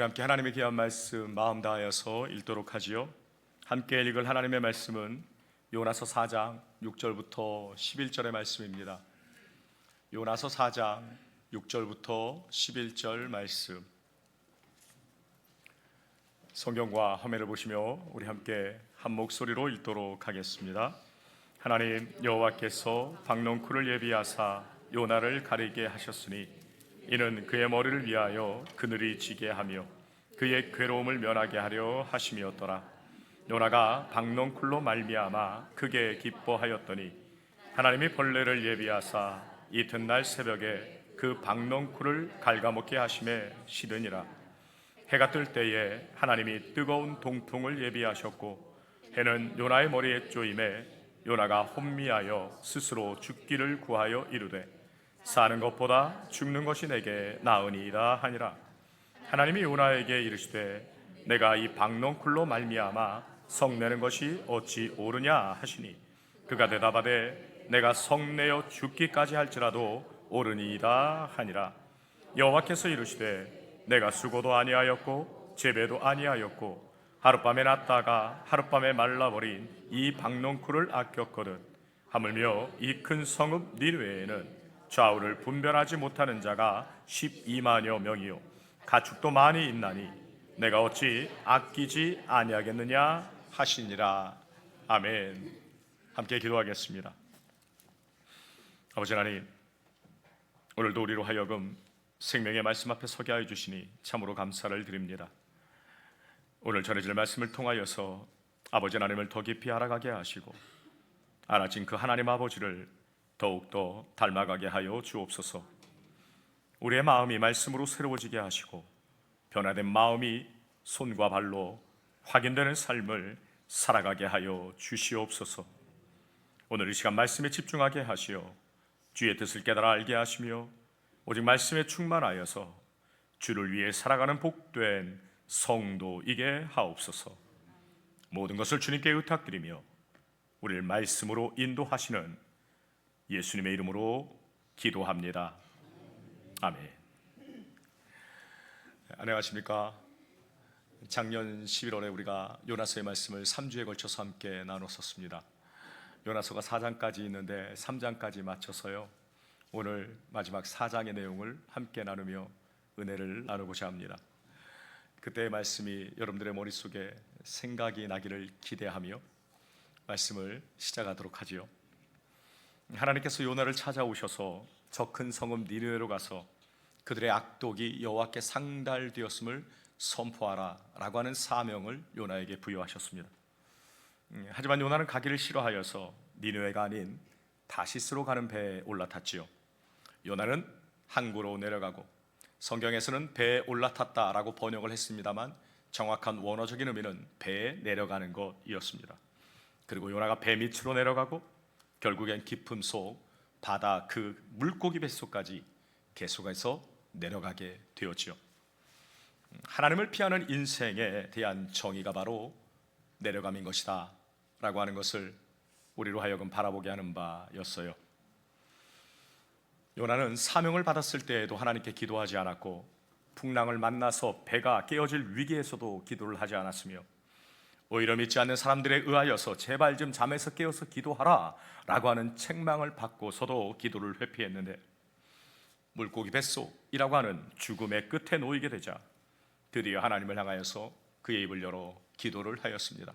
우리 함께 하나님의 귀한 말씀 마음 다하여서 읽도록 하지요. 함께 읽을 하나님의 말씀은 요나서 4장 6절부터 11절의 말씀입니다. 요나서 4장 6절부터 11절 말씀. 성경과 화면을 보시며 우리 함께 한 목소리로 읽도록 하겠습니다. 하나님 여호와께서 박농쿨을 예비하사 요나를 가리게 하셨으니 이는 그의 머리를 위하여 그늘이 지게 하며 그의 괴로움을 면하게 하려 하심이었더라. 요나가 박농쿨로 말미암아 크게 기뻐하였더니 하나님이 벌레를 예비하사 이튿날 새벽에 그 박농쿨을 갉아먹게 하심에 시드니라. 해가 뜰 때에 하나님이 뜨거운 동풍을 예비하셨고 해는 요나의 머리에 쪼임에 요나가 혼미하여 스스로 죽기를 구하여 이르되 사는 것보다 죽는 것이 내게 나으니이다 하니라. 하나님이 요나에게 이르시되 내가 이 박농쿨로 말미암아 성내는 것이 어찌 옳으냐 하시니 그가 대답하되 내가 성내어 죽기까지 할지라도 옳으니이다 하니라. 여호와께서 이르시되 내가 수고도 아니하였고 재배도 아니하였고 하룻밤에 났다가 하룻밤에 말라버린 이 박농쿨을 아꼈거든. 하물며 이 큰 성읍 니느웨에는 좌우를 분별하지 못하는 자가 12만여 명이요 가축도 많이 있나니 내가 어찌 아끼지 아니하겠느냐 하시니라. 아멘. 함께 기도하겠습니다. 아버지 하나님, 오늘도 우리로 하여금 생명의 말씀 앞에 서게 하여 주시니 참으로 감사를 드립니다. 오늘 전해질 말씀을 통하여서 아버지 하나님을 더 깊이 알아가게 하시고 알아진 그 하나님 아버지를 더욱더 닮아가게 하여 주옵소서. 우리의 마음이 말씀으로 새로워지게 하시고 변화된 마음이 손과 발로 확인되는 삶을 살아가게 하여 주시옵소서. 오늘 이 시간 말씀에 집중하게 하시어 주의 뜻을 깨달아 알게 하시며 오직 말씀에 충만하여서 주를 위해 살아가는 복된 성도이게 하옵소서. 모든 것을 주님께 의탁드리며 우리를 말씀으로 인도하시는 예수님의 이름으로 기도합니다. 아멘. 안녕하십니까? 작년 11월에 우리가 요나서의 말씀을 3주에 걸쳐서 함께 나눴었습니다. 요나서가 4장까지 있는데 3장까지 마쳐서요, 오늘 마지막 4장의 내용을 함께 나누며 은혜를 나누고자 합니다. 그때의 말씀이 여러분들의 머릿속에 생각이 나기를 기대하며 말씀을 시작하도록 하지요. 하나님께서 요나를 찾아오셔서 저 큰 성읍 니느웨로 가서 그들의 악독이 여호와께 상달되었음을 선포하라 라고 하는 사명을 요나에게 부여하셨습니다. 하지만 요나는 가기를 싫어하여서 니느웨가 아닌 다시스로 가는 배에 올라탔지요. 요나는 항구로 내려가고 성경에서는 배에 올라탔다라고 번역을 했습니다만 정확한 원어적인 의미는 배에 내려가는 것이었습니다. 그리고 요나가 배 밑으로 내려가고 결국엔 깊음 속 바다 그 물고기 뱃속까지 계속해서 내려가게 되었지요. 하나님을 피하는 인생에 대한 정의가 바로 내려감인 것이다 라고 하는 것을 우리로 하여금 바라보게 하는 바였어요. 요나는 사명을 받았을 때에도 하나님께 기도하지 않았고 풍랑을 만나서 배가 깨어질 위기에서도 기도를 하지 않았으며 오히려 믿지 않는 사람들에 의하여서 제발 좀 잠에서 깨어서 기도하라 라고 하는 책망을 받고서도 기도를 회피했는데 물고기 뱃속이라고 하는 죽음의 끝에 놓이게 되자 드디어 하나님을 향하여서 그의 입을 열어 기도를 하였습니다.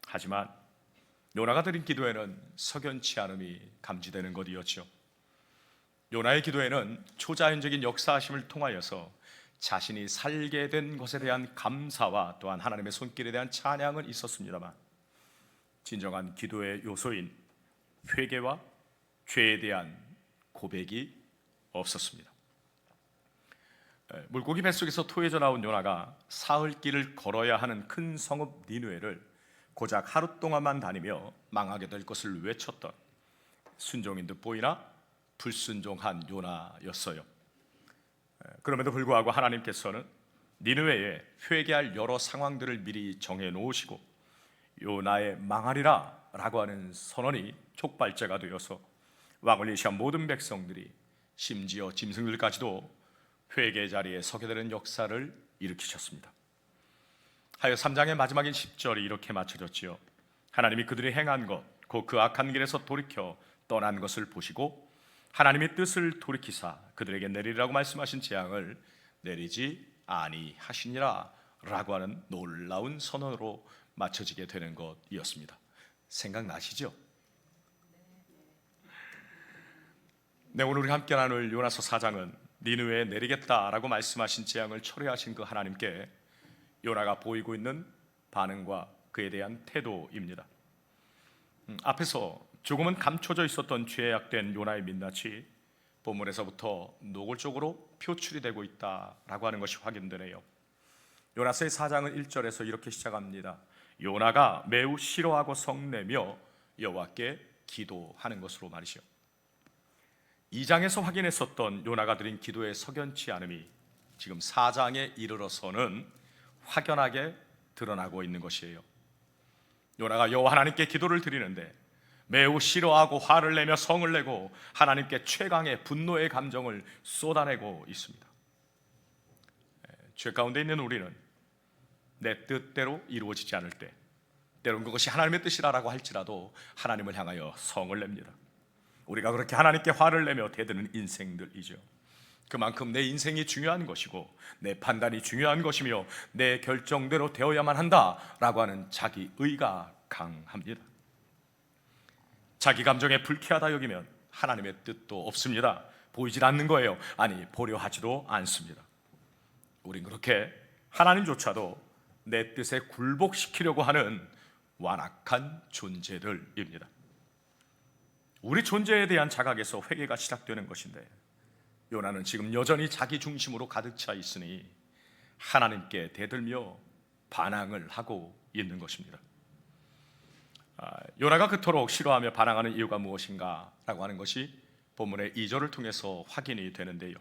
하지만 요나가 드린 기도에는 석연치 않음이 감지되는 것이었죠. 요나의 기도에는 초자연적인 역사하심을 통하여서 자신이 살게 된 것에 대한 감사와 또한 하나님의 손길에 대한 찬양은 있었습니다만 진정한 기도의 요소인 회개와 죄에 대한 고백이 없었습니다. 물고기 뱃속에서 토해져 나온 요나가 사흘 길을 걸어야 하는 큰 성읍 니느웨를 고작 하루 동안만 다니며 망하게 될 것을 외쳤던 순종인 듯 보이나 불순종한 요나였어요. 그럼에도 불구하고 하나님께서는 니느웨에 회개할 여러 상황들을 미리 정해 놓으시고 요나의 망하리라 라고 하는 선언이 촉발제가 되어서 왕을 예시한 모든 백성들이 심지어 짐승들까지도 회개의 자리에 서게 되는 역사를 일으키셨습니다. 하여 3장의 마지막인 10절이 이렇게 맞춰졌지요. 하나님이 그들이 행한 것, 곧 그 악한 길에서 돌이켜 떠난 것을 보시고 하나님의 뜻을 돌이키사 그들에게 내리라고 말씀하신 재앙을 내리지 아니하시니라 라고 하는 놀라운 선언으로 맞춰지게 되는 것이었습니다. 생각나시죠? 네, 오늘 우리 함께 나눌 요나서 4장은 니느웨에 내리겠다라고 말씀하신 재앙을 초래하신 그 하나님께 요나가 보이고 있는 반응과 그에 대한 태도입니다. 앞에서 조금은 감춰져 있었던 죄악된 요나의 민낯이 본문에서부터 노골적으로 표출이 되고 있다라고 하는 것이 확인되네요. 요나서의 4장은 1절에서 이렇게 시작합니다. 요나가 매우 싫어하고 성내며 여호와께 기도하는 것으로 말이죠. 2장에서 확인했었던 요나가 드린 기도의 석연치 않음이 지금 4장에 이르러서는 확연하게 드러나고 있는 것이에요. 요나가 여호와 하나님께 기도를 드리는데 매우 싫어하고 화를 내며 성을 내고 하나님께 최강의 분노의 감정을 쏟아내고 있습니다. 죄 가운데 있는 우리는 내 뜻대로 이루어지지 않을 때, 때론 그것이 하나님의 뜻이라고 할지라도 하나님을 향하여 성을 냅니다. 우리가 그렇게 하나님께 화를 내며 대드는 인생들이죠. 그만큼 내 인생이 중요한 것이고 내 판단이 중요한 것이며 내 결정대로 되어야만 한다라고 하는 자기의가 강합니다. 자기 감정에 불쾌하다 여기면 하나님의 뜻도 없습니다. 보이질 않는 거예요. 아니, 보려 하지도 않습니다. 우린 그렇게 하나님조차도 내 뜻에 굴복시키려고 하는 완악한 존재들입니다. 우리 존재에 대한 자각에서 회개가 시작되는 것인데 요나는 지금 여전히 자기 중심으로 가득 차 있으니 하나님께 대들며 반항을 하고 있는 것입니다. 요나가 그토록 싫어하며 반항하는 이유가 무엇인가 라고 하는 것이 본문의 2절을 통해서 확인이 되는데요.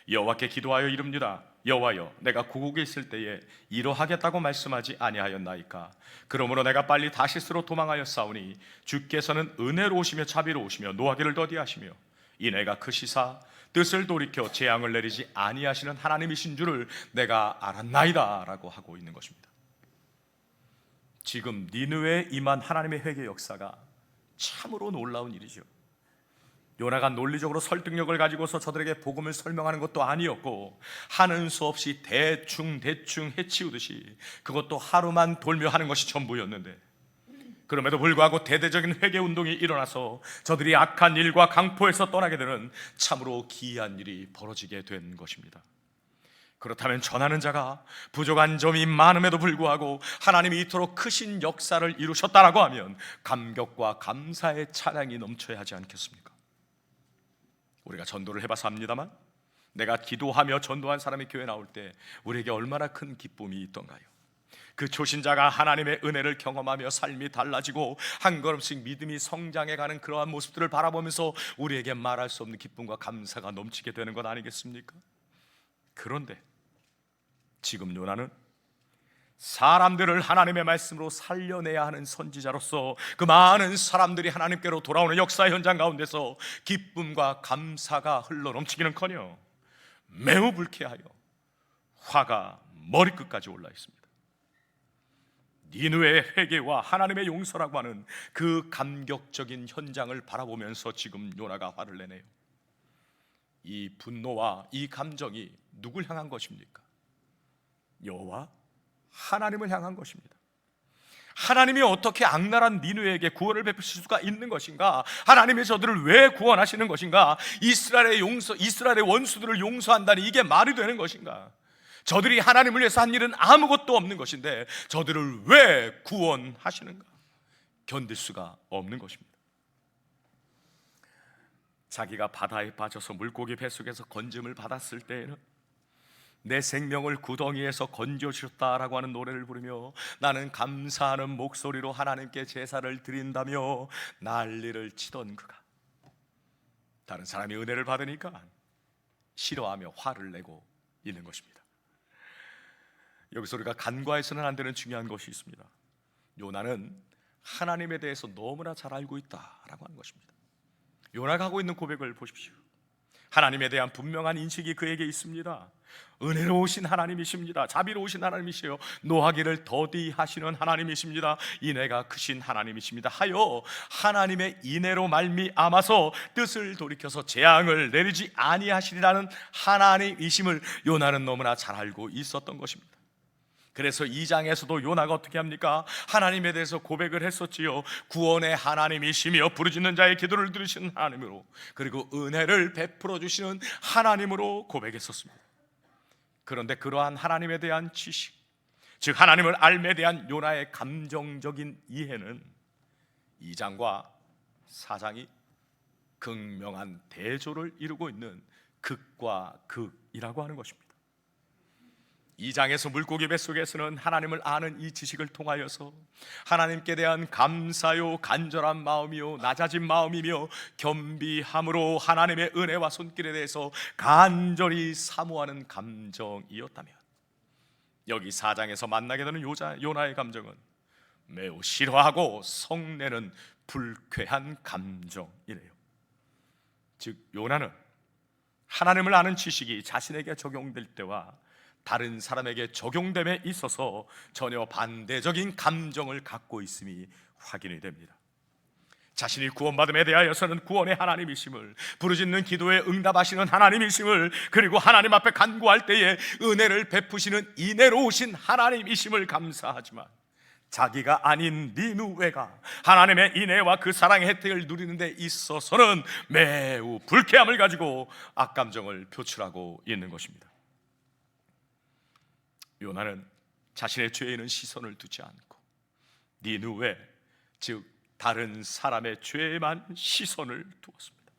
여호와께 기도하여 이릅니다. 여호와여, 내가 고국에 있을 때에 이러하겠다고 말씀하지 아니하였나이까? 그러므로 내가 빨리 다시스로 도망하여 싸우니 주께서는 은혜로우시며 자비로우시며 노하기를 더디하시며 이 내가 크시사 뜻을 돌이켜 재앙을 내리지 아니하시는 하나님이신 줄을 내가 알았나이다 라고 하고 있는 것입니다. 지금 니느웨에 임한 하나님의 회개 역사가 참으로 놀라운 일이죠. 요나가 논리적으로 설득력을 가지고서 저들에게 복음을 설명하는 것도 아니었고 하는 수 없이 대충 해치우듯이 그것도 하루만 돌며 하는 것이 전부였는데 그럼에도 불구하고 대대적인 회개 운동이 일어나서 저들이 악한 일과 강포에서 떠나게 되는 참으로 기이한 일이 벌어지게 된 것입니다. 그렇다면 전하는 자가 부족한 점이 많음에도 불구하고 하나님이 이토록 크신 역사를 이루셨다라고 하면 감격과 감사의 찬양이 넘쳐야 하지 않겠습니까? 우리가 전도를 해봐서 압니다만 내가 기도하며 전도한 사람이 교회 나올 때 우리에게 얼마나 큰 기쁨이 있던가요? 그 초신자가 하나님의 은혜를 경험하며 삶이 달라지고 한 걸음씩 믿음이 성장해가는 그러한 모습들을 바라보면서 우리에게 말할 수 없는 기쁨과 감사가 넘치게 되는 것 아니겠습니까? 그런데 지금 요나는 사람들을 하나님의 말씀으로 살려내야 하는 선지자로서 그 많은 사람들이 하나님께로 돌아오는 역사 현장 가운데서 기쁨과 감사가 흘러넘치기는커녕 매우 불쾌하여 화가 머리끝까지 올라 있습니다. 니느웨의 회개와 하나님의 용서라고 하는 그 감격적인 현장을 바라보면서 지금 요나가 화를 내네요. 이 분노와 이 감정이 누굴 향한 것입니까? 여호와 하나님을 향한 것입니다. 하나님이 어떻게 악랄한 니느웨에게 구원을 베푸실 수가 있는 것인가? 하나님이 저들을 왜 구원하시는 것인가? 이스라엘의 원수들을 용서한다니 이게 말이 되는 것인가? 저들이 하나님을 위해서 한 일은 아무것도 없는 것인데 저들을 왜 구원하시는가? 견딜 수가 없는 것입니다. 자기가 바다에 빠져서 물고기 뱃속에서 건짐을 받았을 때에는 내 생명을 구덩이에서 건져주셨다라고 하는 노래를 부르며 나는 감사하는 목소리로 하나님께 제사를 드린다며 난리를 치던 그가 다른 사람이 은혜를 받으니까 싫어하며 화를 내고 있는 것입니다. 여기서 우리가 간과해서는 안 되는 중요한 것이 있습니다. 요나는 하나님에 대해서 너무나 잘 알고 있다라고 하는 것입니다. 요나가 하고 있는 고백을 보십시오. 하나님에 대한 분명한 인식이 그에게 있습니다. 은혜로우신 하나님이십니다. 자비로우신 하나님이시요 노하기를 더디하시는 하나님이십니다. 인애가 크신 하나님이십니다 하여 하나님의 인애로 말미암아서 뜻을 돌이켜서 재앙을 내리지 아니하시리라는 하나님이심을 요나는 너무나 잘 알고 있었던 것입니다. 그래서 2장에서도 요나가 어떻게 합니까? 하나님에 대해서 고백을 했었지요. 구원의 하나님이시며 부르짖는 자의 기도를 들으시는 하나님으로, 그리고 은혜를 베풀어 주시는 하나님으로 고백했었습니다. 그런데 그러한 하나님에 대한 지식, 즉 하나님을 알에 대한 요나의 감정적인 이해는 2장과 4장이 극명한 대조를 이루고 있는 극과 극이라고 하는 것입니다. 2장에서 물고기 뱃속에서는 하나님을 아는 이 지식을 통하여서 하나님께 대한 감사요 간절한 마음이요 낮아진 마음이며 겸비함으로 하나님의 은혜와 손길에 대해서 간절히 사모하는 감정이었다면, 여기 4장에서 만나게 되는 요나의 감정은 매우 싫어하고 성내는 불쾌한 감정이래요. 즉 요나는 하나님을 아는 지식이 자신에게 적용될 때와 다른 사람에게 적용됨에 있어서 전혀 반대적인 감정을 갖고 있음이 확인이 됩니다. 자신이 구원받음에 대하여서는 구원의 하나님이심을, 부르짖는 기도에 응답하시는 하나님이심을, 그리고 하나님 앞에 간구할 때에 은혜를 베푸시는 인애로우신 하나님이심을 감사하지만, 자기가 아닌 니느웨가 하나님의 인애와 그 사랑의 혜택을 누리는 데 있어서는 매우 불쾌함을 가지고 악감정을 표출하고 있는 것입니다. 요나는 자신의 죄에는 시선을 두지 않고 니느웨, 즉 다른 사람의 죄에만 시선을 두었습니다.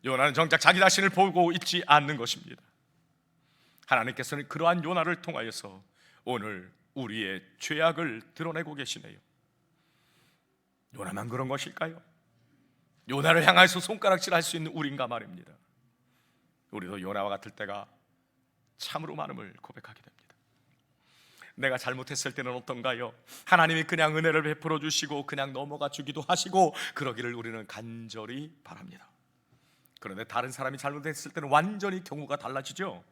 요나는 정작 자기 자신을 보고 있지 않는 것입니다. 하나님께서는 그러한 요나를 통하여서 오늘 우리의 죄악을 드러내고 계시네요. 요나만 그런 것일까요? 요나를 향해서 손가락질할 수 있는 우리인가 말입니다. 우리도 요나와 같을 때가 참으로 많음을 고백하게 됩니다. 내가 잘못했을 때는 어떤가요? 하나님이 그냥 은혜를 베풀어 주시고 그냥 넘어가 주기도 하시고 그러기를 우리는 간절히 바랍니다. 그런데 다른 사람이 잘못했을 때는 완전히 경우가 달라지죠.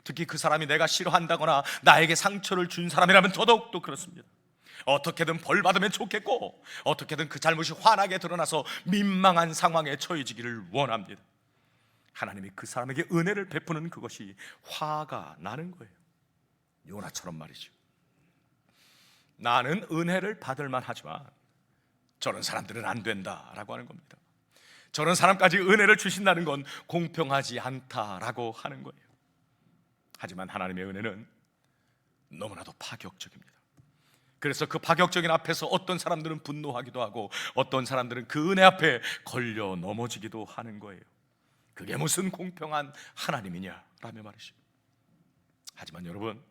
특히 그 사람이 내가 싫어한다거나 나에게 상처를 준 사람이라면 더더욱 그렇습니다. 어떻게든 벌 받으면 좋겠고, 어떻게든 그 잘못이 환하게 드러나서 민망한 상황에 처해지기를 원합니다. 하나님이 그 사람에게 은혜를 베푸는 그것이 화가 나는 거예요. 요나처럼 말이죠. 나는 은혜를 받을 만하지만 저런 사람들은 안 된다라고 하는 겁니다. 저런 사람까지 은혜를 주신다는 건 공평하지 않다라고 하는 거예요. 하지만 하나님의 은혜는 너무나도 파격적입니다. 그래서 그 파격적인 앞에서 어떤 사람들은 분노하기도 하고 어떤 사람들은 그 은혜 앞에 걸려 넘어지기도 하는 거예요. 그게 무슨 공평한 하나님이냐라며 말이죠. 하지만 여러분,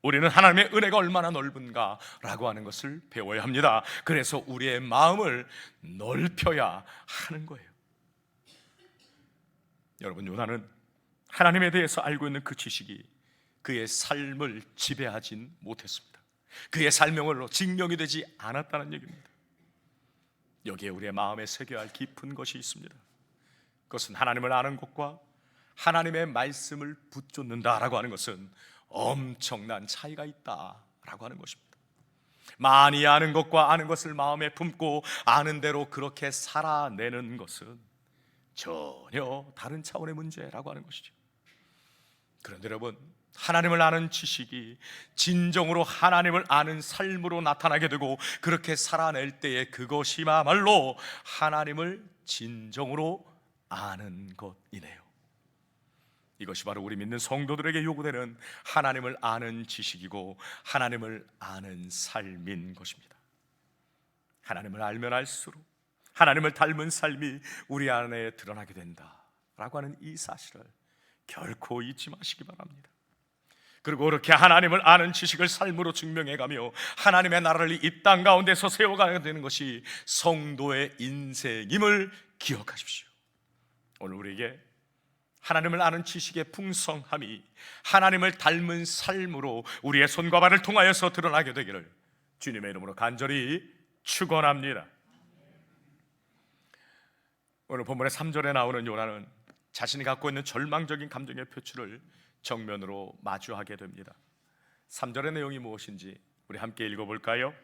우리는 하나님의 은혜가 얼마나 넓은가라고 하는 것을 배워야 합니다. 그래서 우리의 마음을 넓혀야 하는 거예요. 여러분, 요나는 하나님에 대해서 알고 있는 그 지식이 그의 삶을 지배하진 못했습니다. 그의 삶명으로 증명이 되지 않았다는 얘기입니다. 여기에 우리의 마음에 새겨야 할 깊은 것이 있습니다. 그것은 하나님을 아는 것과 하나님의 말씀을 붙잡는다라고 하는 것은 엄청난 차이가 있다라고 하는 것입니다. 많이 아는 것과 아는 것을 마음에 품고 아는 대로 그렇게 살아내는 것은 전혀 다른 차원의 문제라고 하는 것이죠. 그런데 여러분, 하나님을 아는 지식이 진정으로 하나님을 아는 삶으로 나타나게 되고 그렇게 살아낼 때에 그것이야말로 하나님을 진정으로 아는 것이네요. 이것이 바로 우리 믿는 성도들에게 요구되는 하나님을 아는 지식이고 하나님을 아는 삶인 것입니다. 하나님을 알면 알수록 하나님을 닮은 삶이 우리 안에 드러나게 된다라고 하는 이 사실을 결코 잊지 마시기 바랍니다. 그리고 그렇게 하나님을 아는 지식을 삶으로 증명해가며 하나님의 나라를 이 땅 가운데서 세워가야 되는 것이 성도의 인생임을 기억하십시오. 오늘 우리에게 하나님을 아는 지식의 풍성함이 하나님을 닮은 삶으로 우리의 손과 발을 통하여서 드러나게 되기를 주님의 이름으로 간절히 축원합니다. 오늘 본문의 3절에 나오는 요나는 자신이 갖고 있는 절망적인 감정의 표출을 정면으로 마주하게 됩니다. 3절의 내용이 무엇인지 우리 함께 읽어볼까요?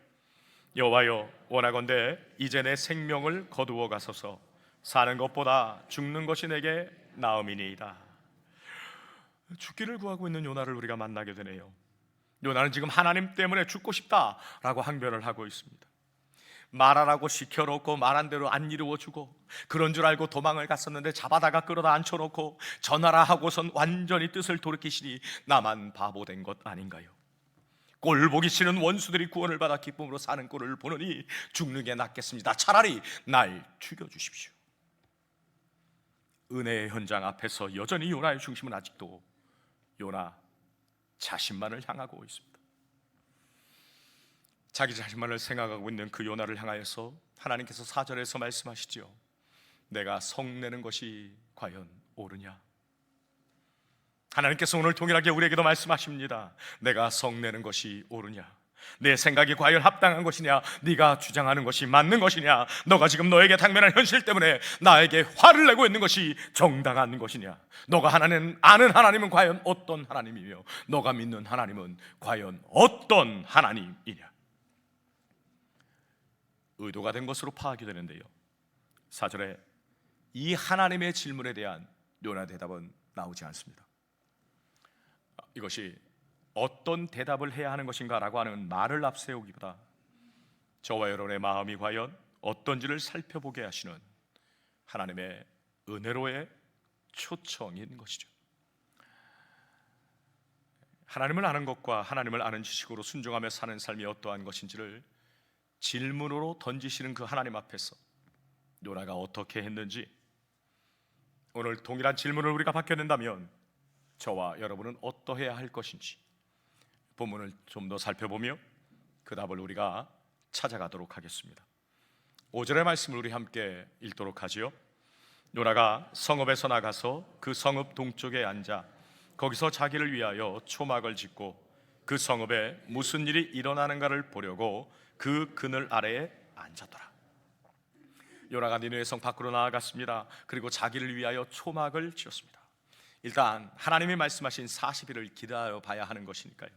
여호와여, 원하건대 이제 내 생명을 거두어 가소서. 사는 것보다 죽는 것이 내게 나음이니이다. 죽기를 구하고 있는 요나를 우리가 만나게 되네요. 요나는 지금 하나님 때문에 죽고 싶다라고 항변을 하고 있습니다. 말하라고 시켜놓고 말한 대로 안 이루어주고, 그런 줄 알고 도망을 갔었는데 잡아다가 끌어다 앉혀놓고 전하라 하고선 완전히 뜻을 돌이키시니 나만 바보 된 것 아닌가요? 꼴 보기 싫은 원수들이 구원을 받아 기쁨으로 사는 꼴을 보느니 죽는 게 낫겠습니다. 차라리 날 죽여주십시오. 은혜의 현장 앞에서 여전히 요나의 중심은 아직도 요나 자신만을 향하고 있습니다. 자기 자신만을 생각하고 있는 그 요나를 향하여서 하나님께서 4절에서 말씀하시죠. 내가 성내는 것이 과연 옳으냐? 하나님께서 오늘 동일하게 우리에게도 말씀하십니다. 내가 성내는 것이 옳으냐? 내 생각이 과연 합당한 것이냐? 네가 주장하는 것이 맞는 것이냐? 너가 지금 너에게 당면한 현실 때문에 나에게 화를 내고 있는 것이 정당한 것이냐? 너가 아는 하나님은 과연 어떤 하나님이며 너가 믿는 하나님은 과연 어떤 하나님이냐? 의도가 된 것으로 파악이 되는데요, 4절에 이 하나님의 질문에 대한 요나 대답은 나오지 않습니다. 이것이 어떤 대답을 해야 하는 것인가 라고 하는 말을 앞세우기보다 저와 여러분의 마음이 과연 어떤지를 살펴보게 하시는 하나님의 은혜로의 초청인 것이죠. 하나님을 아는 것과 하나님을 아는 지식으로 순종하며 사는 삶이 어떠한 것인지를 질문으로 던지시는 그 하나님 앞에서 요나가 어떻게 했는지, 오늘 동일한 질문을 우리가 받게 된다면 저와 여러분은 어떠해야 할 것인지 본문을 좀 더 살펴보며 그 답을 우리가 찾아가도록 하겠습니다. 5절의 말씀을 우리 함께 읽도록 하지요. 요나가 성읍에서 나가서 그 성읍 동쪽에 앉아 거기서 자기를 위하여 초막을 짓고 그 성읍에 무슨 일이 일어나는가를 보려고 그 그늘 아래에 앉았더라. 요나가 니느웨 성 밖으로 나아갔습니다. 그리고 자기를 위하여 초막을 지었습니다. 일단 하나님이 말씀하신 40일을 기다려 봐야 하는 것이니까요.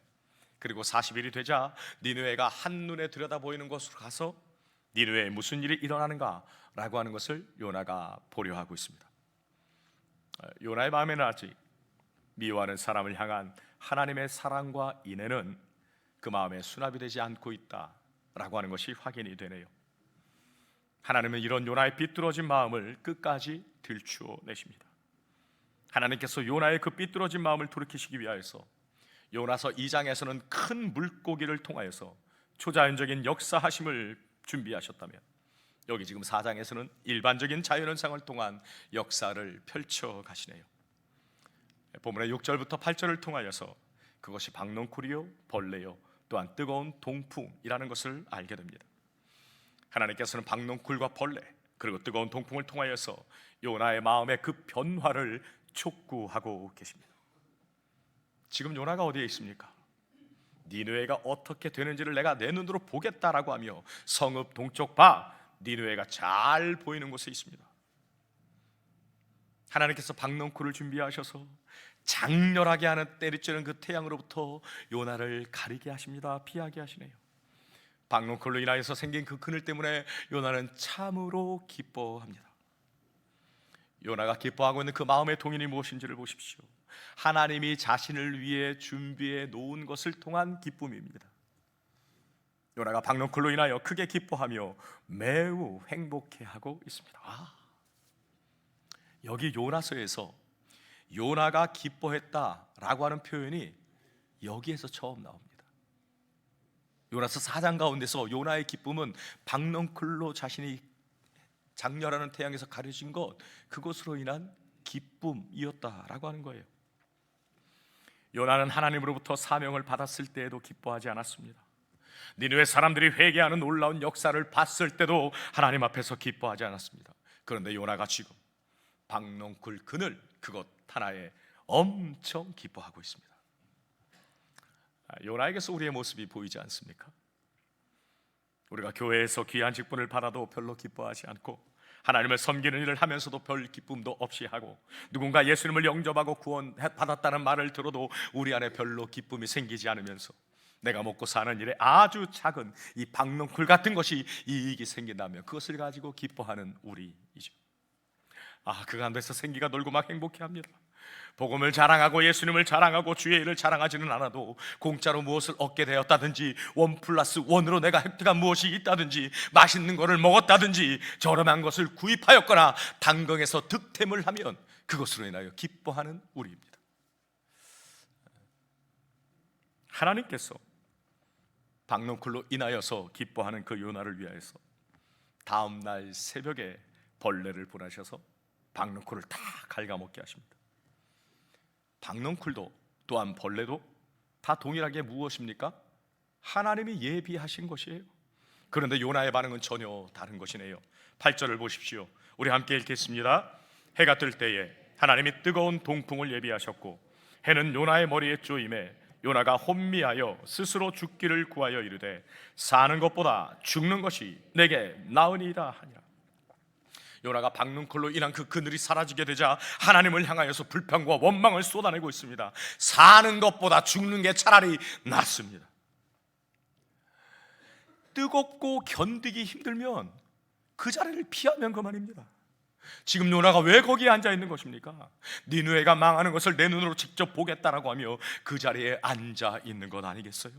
그리고 40일이 되자 니느웨가 한눈에 들여다 보이는 곳으로 가서 니느웨에 무슨 일이 일어나는가 라고 하는 것을 요나가 보려 하고 있습니다. 요나의 마음에는 아직 미워하는 사람을 향한 하나님의 사랑과 인애는 그 마음에 수납이 되지 않고 있다라고 하는 것이 확인이 되네요. 하나님은 이런 요나의 삐뚤어진 마음을 끝까지 들추어내십니다. 하나님께서 요나의 그 삐뚤어진 마음을 돌이키시기 위하여서 요나서 2장에서는 큰 물고기를 통하여서 초자연적인 역사하심을 준비하셨다면, 여기 지금 4장에서는 일반적인 자연현상을 통한 역사를 펼쳐 가시네요. 본문의 6절부터 8절을 통하여서 그것이 박넝쿨이요 벌레요 또한 뜨거운 동풍이라는 것을 알게 됩니다. 하나님께서는 박넝쿨과 벌레 그리고 뜨거운 동풍을 통하여서 요나의 마음의 그 변화를 촉구하고 계십니다. 지금 요나가 어디에 있습니까? 니느웨가 어떻게 되는지를 내가 내 눈으로 보겠다라고 하며 성읍 동쪽 봐, 니느웨가 잘 보이는 곳에 있습니다. 하나님께서 박넝쿨을 준비하셔서 장렬하게 하는 때리쬐는 그 태양으로부터 요나를 가리게 하십니다. 피하게 하시네요. 박넝쿨로 인하여서 생긴 그 그늘 때문에 요나는 참으로 기뻐합니다. 요나가 기뻐하고 있는 그 마음의 동인이 무엇인지를 보십시오. 하나님이 자신을 위해 준비해 놓은 것을 통한 기쁨입니다. 요나가 박넝쿨로 인하여 크게 기뻐하며 매우 행복해하고 있습니다. 여기 요나서에서 요나가 기뻐했다라고 하는 표현이 여기에서 처음 나옵니다. 요나서 4장 가운데서 요나의 기쁨은 박넝쿨로 자신이 장렬하는 태양에서 가려진 것, 그것으로 인한 기쁨이었다라고 하는 거예요. 요나는 하나님으로부터 사명을 받았을 때에도 기뻐하지 않았습니다. 니느웨 사람들이 회개하는 놀라운 역사를 봤을 때도 하나님 앞에서 기뻐하지 않았습니다. 그런데 요나가 지금 박넝쿨 그늘 그것 하나에 엄청 기뻐하고 있습니다. 요나에게서 우리의 모습이 보이지 않습니까? 우리가 교회에서 귀한 직분을 받아도 별로 기뻐하지 않고 하나님을 섬기는 일을 하면서도 별 기쁨도 없이 하고, 누군가 예수님을 영접하고 구원받았다는 말을 들어도 우리 안에 별로 기쁨이 생기지 않으면서 내가 먹고 사는 일에 아주 작은 이 박농쿨 같은 것이 이익이 생긴다면 그것을 가지고 기뻐하는 우리이죠. 그 가운데서 생기가 놀고 막 행복해합니다. 복음을 자랑하고 예수님을 자랑하고 주의 일을 자랑하지는 않아도 공짜로 무엇을 얻게 되었다든지, 1+1으로 내가 획득한 무엇이 있다든지, 맛있는 것을 먹었다든지, 저렴한 것을 구입하였거나 당근에서 득템을 하면 그것으로 인하여 기뻐하는 우리입니다. 하나님께서 박농쿨로 인하여서 기뻐하는 그 요나를 위하여서 다음 날 새벽에 벌레를 보내셔서 박농쿨을 다 갉아먹게 하십니다. 박농쿨도 또한 벌레도 다 동일하게 무엇입니까? 하나님이 예비하신 것이에요. 그런데 요나의 반응은 전혀 다른 것이네요. 8절을 보십시오. 우리 함께 읽겠습니다. 해가 뜰 때에 하나님이 뜨거운 동풍을 예비하셨고 해는 요나의 머리에 쪼임에 요나가 혼미하여 스스로 죽기를 구하여 이르되 사는 것보다 죽는 것이 내게 나으니이다 하니라. 요나가 박농쿨로 인한 그 그늘이 사라지게 되자 하나님을 향하여서 불평과 원망을 쏟아내고 있습니다. 사는 것보다 죽는 게 차라리 낫습니다. 뜨겁고 견디기 힘들면 그 자리를 피하면 그만입니다. 지금 요나가 왜 거기에 앉아 있는 것입니까? 니느웨가 망하는 것을 내 눈으로 직접 보겠다라고 하며 그 자리에 앉아 있는 것 아니겠어요?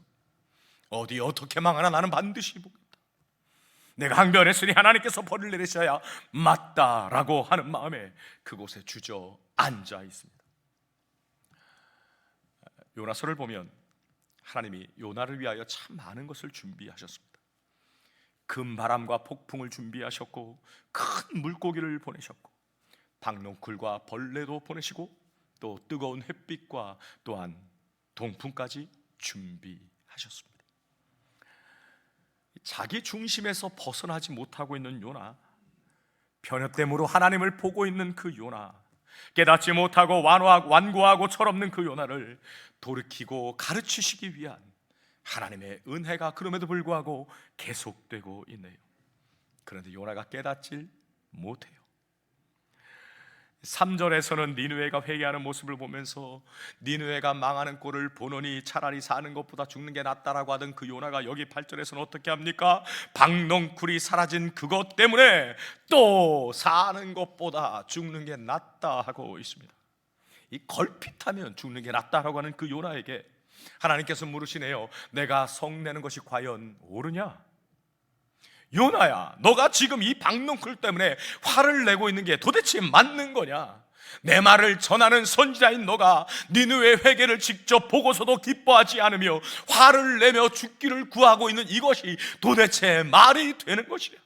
어디 어떻게 망하나 나는 반드시 보겠다. 내가 항변했으니 하나님께서 벌을 내리셔야 맞다라고 하는 마음에 그곳에 주저앉아 있습니다. 요나서를 보면 하나님이 요나를 위하여 참 많은 것을 준비하셨습니다. 금바람과 폭풍을 준비하셨고 큰 물고기를 보내셨고 박농쿨과 벌레도 보내시고 또 뜨거운 햇빛과 또한 동풍까지 준비하셨습니다. 자기 중심에서 벗어나지 못하고 있는 요나, 편협됨으로 하나님을 보고 있는 그 요나, 깨닫지 못하고 완고하고 철없는 그 요나를 돌이키고 가르치시기 위한 하나님의 은혜가 그럼에도 불구하고 계속되고 있네요. 그런데 요나가 깨닫질 못해요. 3절에서는 니느웨가 회개하는 모습을 보면서 니느웨가 망하는 꼴을 보노니 차라리 사는 것보다 죽는 게 낫다라고 하던 그 요나가 여기 8절에서는 어떻게 합니까? 박농쿨이 사라진 그것 때문에 또 사는 것보다 죽는 게 낫다 하고 있습니다. 이 걸핏하면 죽는 게 낫다라고 하는 그 요나에게 하나님께서 물으시네요. 내가 성내는 것이 과연 옳으냐? 요나야, 너가 지금 이 박농쿨 때문에 화를 내고 있는 게 도대체 맞는 거냐? 내 말을 전하는 선지자인 너가 니느웨 회개를 직접 보고서도 기뻐하지 않으며 화를 내며 죽기를 구하고 있는 이것이 도대체 말이 되는 것이야?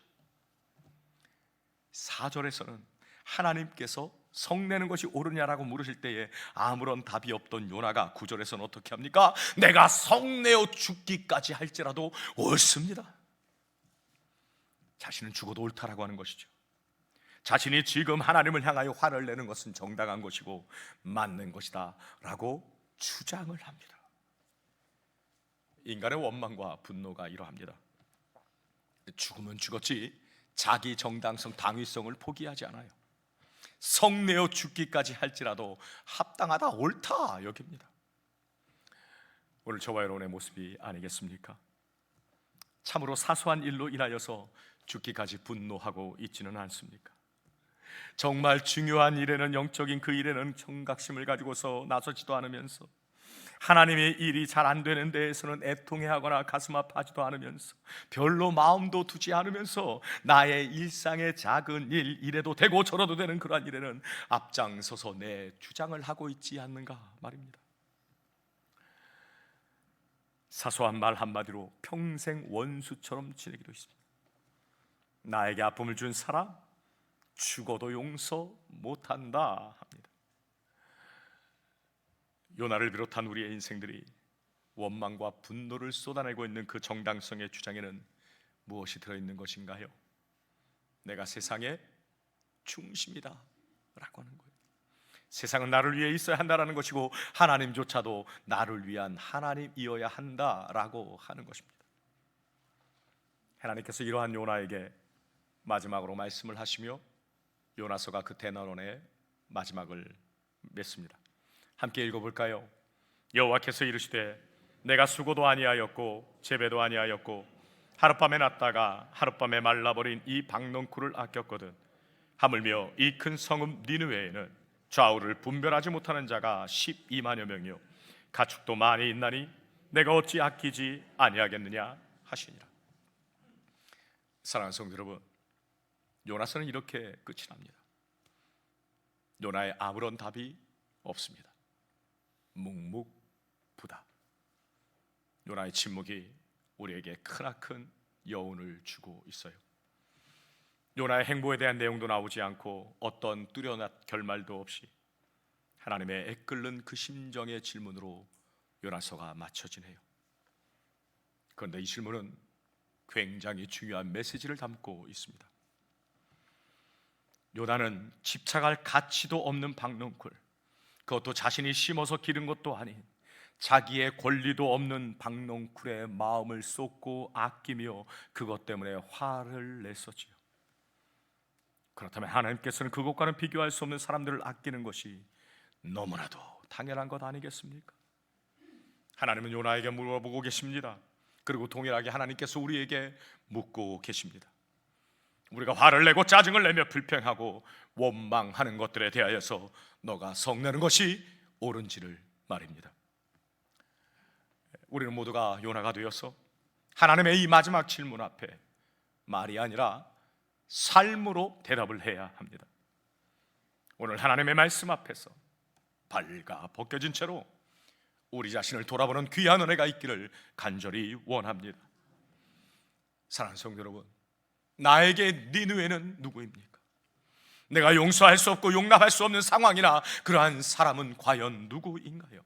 4절에서는 하나님께서 성내는 것이 옳으냐라고 물으실 때에 아무런 답이 없던 요나가 9절에서는 어떻게 합니까? 내가 성내어 죽기까지 할지라도 옳습니다. 자신은 죽어도 옳다라고 하는 것이죠. 자신이 지금 하나님을 향하여 화를 내는 것은 정당한 것이고 맞는 것이다 라고 주장을 합니다. 인간의 원망과 분노가 이러합니다. 죽으면 죽었지 자기 정당성, 당위성을 포기하지 않아요. 성내어 죽기까지 할지라도 합당하다, 옳다 여깁니다. 오늘 저와 여러분의 모습이 아니겠습니까? 참으로 사소한 일로 인하여서 죽기까지 분노하고 있지는 않습니까? 정말 중요한 일에는, 영적인 그 일에는 청각심을 가지고서 나서지도 않으면서, 하나님의 일이 잘 안 되는 데에서는 애통해하거나 가슴 아파하지도 않으면서, 별로 마음도 두지 않으면서 나의 일상의 작은 일, 이래도 되고 저래도 되는 그러한 일에는 앞장서서 내 주장을 하고 있지 않는가 말입니다. 사소한 말 한마디로 평생 원수처럼 지내기도 있습니다. 나에게 아픔을 준 사람 죽어도 용서 못한다 합니다. 요나를 비롯한 우리의 인생들이 원망과 분노를 쏟아내고 있는 그 정당성의 주장에는 무엇이 들어있는 것인가요? 내가 세상의 중심이다 라고 하는 거예요. 세상은 나를 위해 있어야 한다라는 것이고 하나님조차도 나를 위한 하나님이어야 한다라고 하는 것입니다. 하나님께서 이러한 요나에게 마지막으로 말씀을 하시며 요나서가 그 대난원의 마지막을 맺습니다. 함께 읽어볼까요? 여호와께서 이르시되 내가 수고도 아니하였고 재배도 아니하였고 하룻밤에 났다가 하룻밤에 말라버린 이 박농쿨을 아꼈거든. 하물며 이 큰 성읍 니느웨에는 좌우를 분별하지 못하는 자가 12만여 명이요 가축도 많이 있나니 내가 어찌 아끼지 아니하겠느냐 하시니라. 사랑하는 성도 여러분, 요나서는 이렇게 끝이 납니다. 요나의 아무런 답이 없습니다. 묵묵부답. 요나의 침묵이 우리에게 크나큰 여운을 주고 있어요. 요나의 행보에 대한 내용도 나오지 않고 어떤 뚜렷한 결말도 없이 하나님의 애끓는 그 심정의 질문으로 요나서가 마쳐지네요. 그런데 이 질문은 굉장히 중요한 메시지를 담고 있습니다. 요나는 집착할 가치도 없는 박농쿨, 그것도 자신이 심어서 기른 것도 아닌 자기의 권리도 없는 박농쿨의 마음을 쏟고 아끼며 그것 때문에 화를 냈었지요. 그렇다면 하나님께서는 그것과는 비교할 수 없는 사람들을 아끼는 것이 너무나도 당연한 것 아니겠습니까? 하나님은 요나에게 물어보고 계십니다. 그리고 동일하게 하나님께서 우리에게 묻고 계십니다. 우리가 화를 내고 짜증을 내며 불평하고 원망하는 것들에 대하여서 너가 성내는 것이 옳은지를 말입니다. 우리는 모두가 요나가 되어서 하나님의 이 마지막 질문 앞에 말이 아니라 삶으로 대답을 해야 합니다. 오늘 하나님의 말씀 앞에서 발가 벗겨진 채로 우리 자신을 돌아보는 귀한 은혜가 있기를 간절히 원합니다. 사랑하는 성도 여러분, 나에게 니느웨는 누구입니까? 내가 용서할 수 없고 용납할 수 없는 상황이나 그러한 사람은 과연 누구인가요?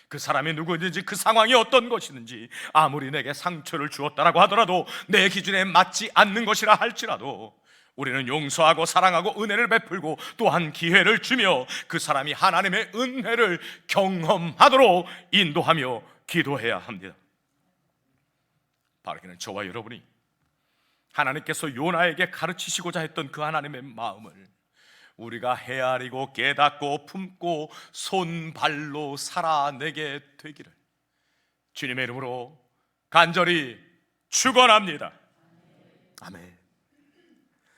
그 사람이 누구든지 그 상황이 어떤 것이든지 아무리 내게 상처를 주었다라고 하더라도 내 기준에 맞지 않는 것이라 할지라도 우리는 용서하고 사랑하고 은혜를 베풀고 또한 기회를 주며 그 사람이 하나님의 은혜를 경험하도록 인도하며 기도해야 합니다. 바르게는 저와 여러분이 하나님께서 요나에게 가르치시고자 했던 그 하나님의 마음을 우리가 헤아리고 깨닫고 품고 손발로 살아내게 되기를 주님의 이름으로 간절히 축원합니다. 아멘.